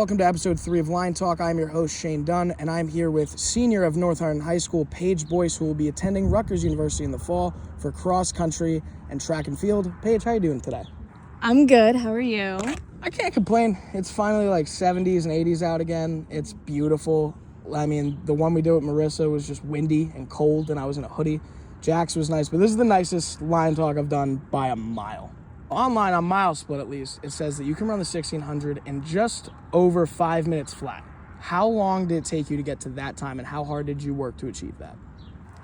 welcome to episode 3 of Line Talk. I'm your host, Shane Dunn, and I'm here with senior of North Harton High School, Paige Boyce, who will be attending Rutgers University in the fall for cross country and track and field. Paige, how are you doing today? I'm good. How are you? I can't complain. It's finally like 70s and 80s out again. It's beautiful. I mean, the one we did with Marissa was just windy and cold, and I was in a hoodie. Jax was nice, but this is the nicest Line Talk I've done by a mile. Online, on Mile Split at least, it says that you can run the 1600 in just over 5 minutes flat. How long did it take you to get to that time, and how hard did you work to achieve that?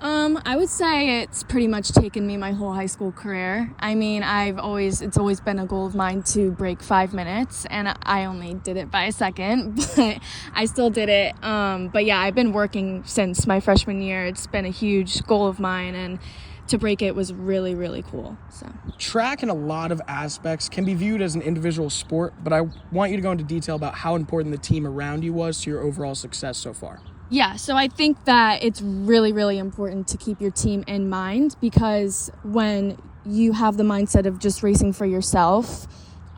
I would say it's pretty much taken me my whole high school career. I mean, it's always been a goal of mine to break 5 minutes, and I only did it by a second, but I still did it. But yeah, I've been working since my freshman year. It's been a huge goal of mine, and to break it was really, really cool. So track in a lot of aspects can be viewed as an individual sport, but I want you to go into detail about how important the team around you was to your overall success so far. Yeah, so I think that it's really, really important to keep your team in mind, because when you have the mindset of just racing for yourself,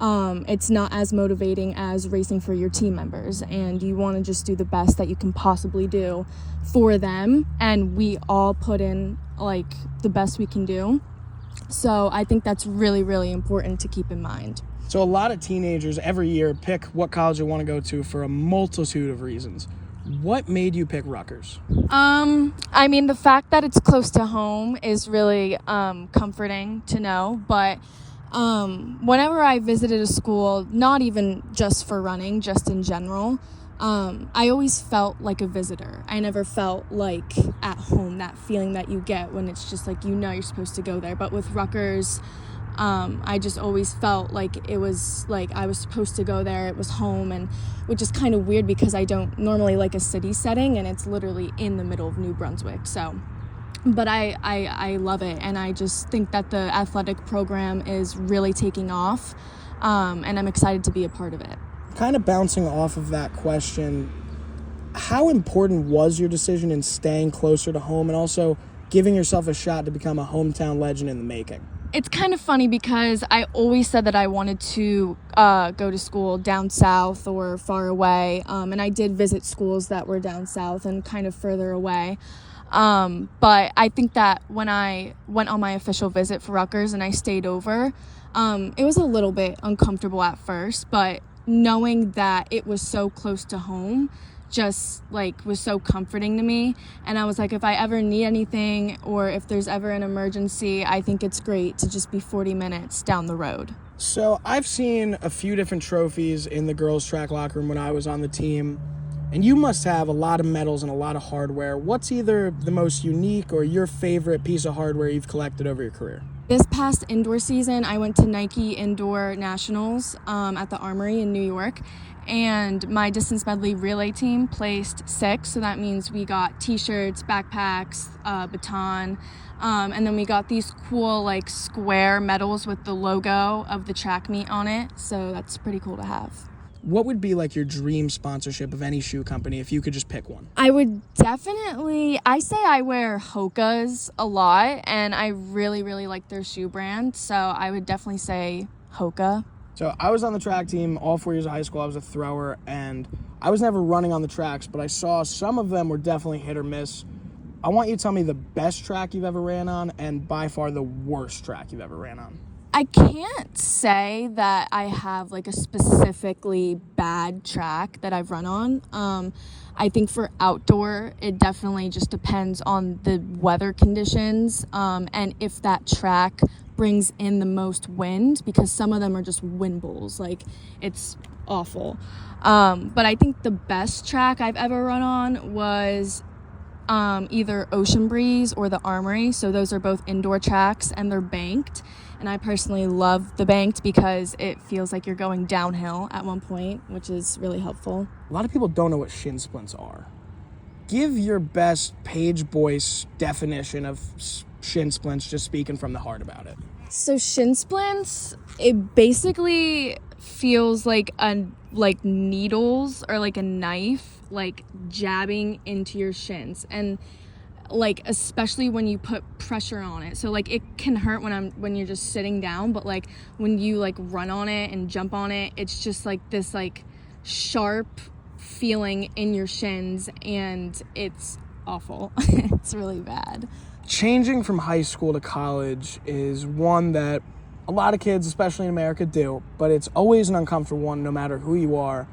it's not as motivating as racing for your team members, and you want to just do the best that you can possibly do for them, and we all put in like the best we can do. So I think that's really, really important to keep in mind. So a lot of teenagers every year pick what college they want to go to for a multitude of reasons. What made you pick Rutgers? I mean, the fact that it's close to home is really comforting to know, but whenever I visited a school, not even just for running, just in general, I always felt like a visitor. I never felt like at home, that feeling that you get when it's just like, you know, you're supposed to go there. But with Rutgers, I just always felt like it was like I was supposed to go there. It was home, and which is kind of weird because I don't normally like a city setting, and it's literally in the middle of New Brunswick. So, but I love it, and I just think that the athletic program is really taking off, and I'm excited to be a part of it. Kind of bouncing off of that question, how important was your decision in staying closer to home and also giving yourself a shot to become a hometown legend in the making? It's kind of funny because I always said that I wanted to go to school down south or far away, and I did visit schools that were down south and kind of further away. But I think that when I went on my official visit for Rutgers and I stayed over, it was a little bit uncomfortable at first, but knowing that it was so close to home just like was so comforting to me. And I was like, if I ever need anything or if there's ever an emergency, I think it's great to just be 40 minutes down the road. So I've seen a few different trophies in the girls' track locker room when I was on the team, and you must have a lot of medals and a lot of hardware. What's either the most unique or your favorite piece of hardware you've collected over your career? This past indoor season, I went to Nike Indoor Nationals at the Armory in New York, and my distance medley relay team placed 6th, so that means we got t-shirts, backpacks, baton, and then we got these cool like square medals with the logo of the track meet on it, so that's pretty cool to have. What would be like your dream sponsorship of any shoe company if you could just pick one? I would definitely, I wear Hoka's a lot, and I really, really like their shoe brand, so I would definitely say Hoka. So I was on the track team all 4 years of high school. I was a thrower, and I was never running on the tracks, but I saw some of them were definitely hit or miss. I want you to tell me the best track you've ever ran on and by far the worst track you've ever ran on. I can't say that I have like a specifically bad track that I've run on. I think for outdoor, it definitely just depends on the weather conditions, and if that track brings in the most wind, because some of them are just wind bowls, like it's awful. But I think the best track I've ever run on was either Ocean Breeze or the Armory. So those are both indoor tracks, and they're banked. And I personally love the banked because it feels like you're going downhill at one point, which is really helpful. A lot of people don't know what Shin Splints are. Give your best Paige Boyce definition of Shin Splints, just speaking from the heart about it. So Shin Splints, it basically feels like needles or like a knife, like jabbing into your shins, and like especially when you put pressure on it. So like it can hurt when you're just sitting down, but like when you like run on it and jump on it, it's just like this like sharp feeling in your shins, and it's awful. It's really bad. Changing from high school to college is one that a lot of kids, especially in America, do, but it's always an uncomfortable one no matter who you are.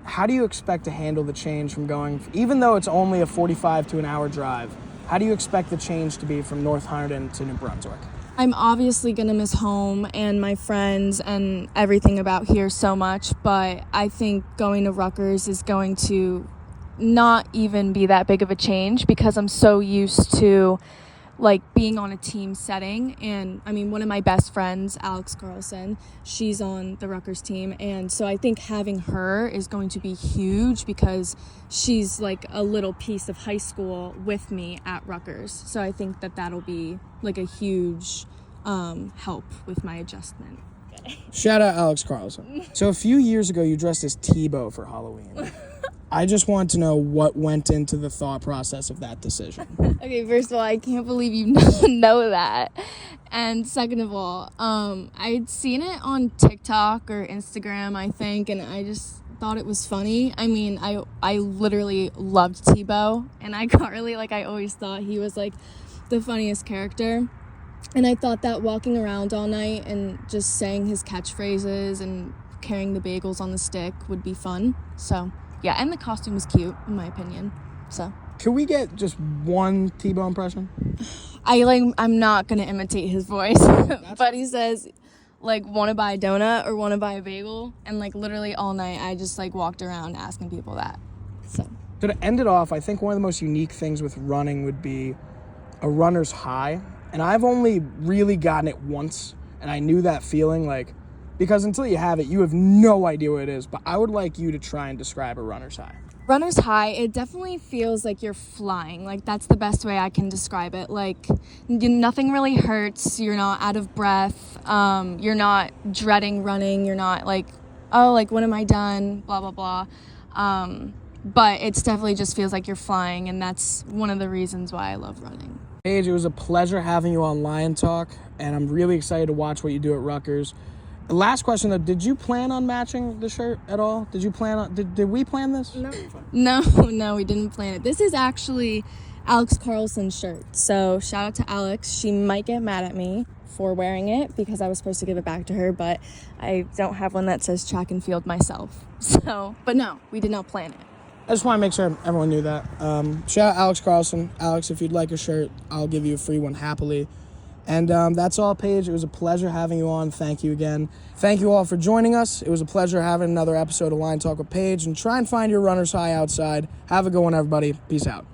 How do you expect to handle the change from going, even though it's only a 45 to an hour drive, how do you expect the change to be from North Hunterdon to New Brunswick? I'm obviously going to miss home and my friends and everything about here so much, but I think going to Rutgers is going to not even be that big of a change because I'm so used to like being on a team setting. And I mean, one of my best friends, Alex Carlson, she's on the Rutgers team, and so I think having her is going to be huge because she's like a little piece of high school with me at Rutgers. So I think that that'll be like a huge help with my adjustment. Shout out Alex Carlson. So a few years ago you dressed as Tebow for Halloween. I just want to know what went into the thought process of that decision. Okay, first of all, I can't believe you know that. And second of all, I'd seen it on TikTok or Instagram, I think, and I just thought it was funny. I mean, I literally loved Tebow and iCarly. Like, I always thought he was, like, the funniest character. And I thought that walking around all night and just saying his catchphrases and carrying the bagels on the stick would be fun. So, yeah, and the costume was cute, in my opinion. So, can we get just one Tebow impression? I'm not gonna imitate his voice, but he says, like, want to buy a donut or want to buy a bagel, and like literally all night I just like walked around asking people that. So to end it off, I think one of the most unique things with running would be a runner's high, and I've only really gotten it once, and I knew that feeling, like, because until you have it, you have no idea what it is. But I would like you to try and describe a runner's high. Runner's high, it definitely feels like you're flying. Like, that's the best way I can describe it. Like, nothing really hurts. You're not out of breath. You're not dreading running. You're not like, oh, like, when am I done? Blah, blah, blah. But it definitely just feels like you're flying, and that's one of the reasons why I love running. Paige, it was a pleasure having you on Lion Talk, and I'm really excited to watch what you do at Rutgers. Last question, though, did you plan on matching the shirt at all? Did you plan on, did we plan this? No, we didn't plan it. This is actually Alex Carlson's shirt. So shout out to Alex. She might get mad at me for wearing it because I was supposed to give it back to her, but I don't have one that says track and field myself. So, but no, we did not plan it. I just want to make sure everyone knew that. Shout out Alex Carlson. Alex, if you'd like a shirt, I'll give you a free one happily. And that's all, Paige. It was a pleasure having you on. Thank you again. Thank you all for joining us. It was a pleasure having another episode of Line Talk with Paige. And try and find your runner's high outside. Have a good one, everybody. Peace out.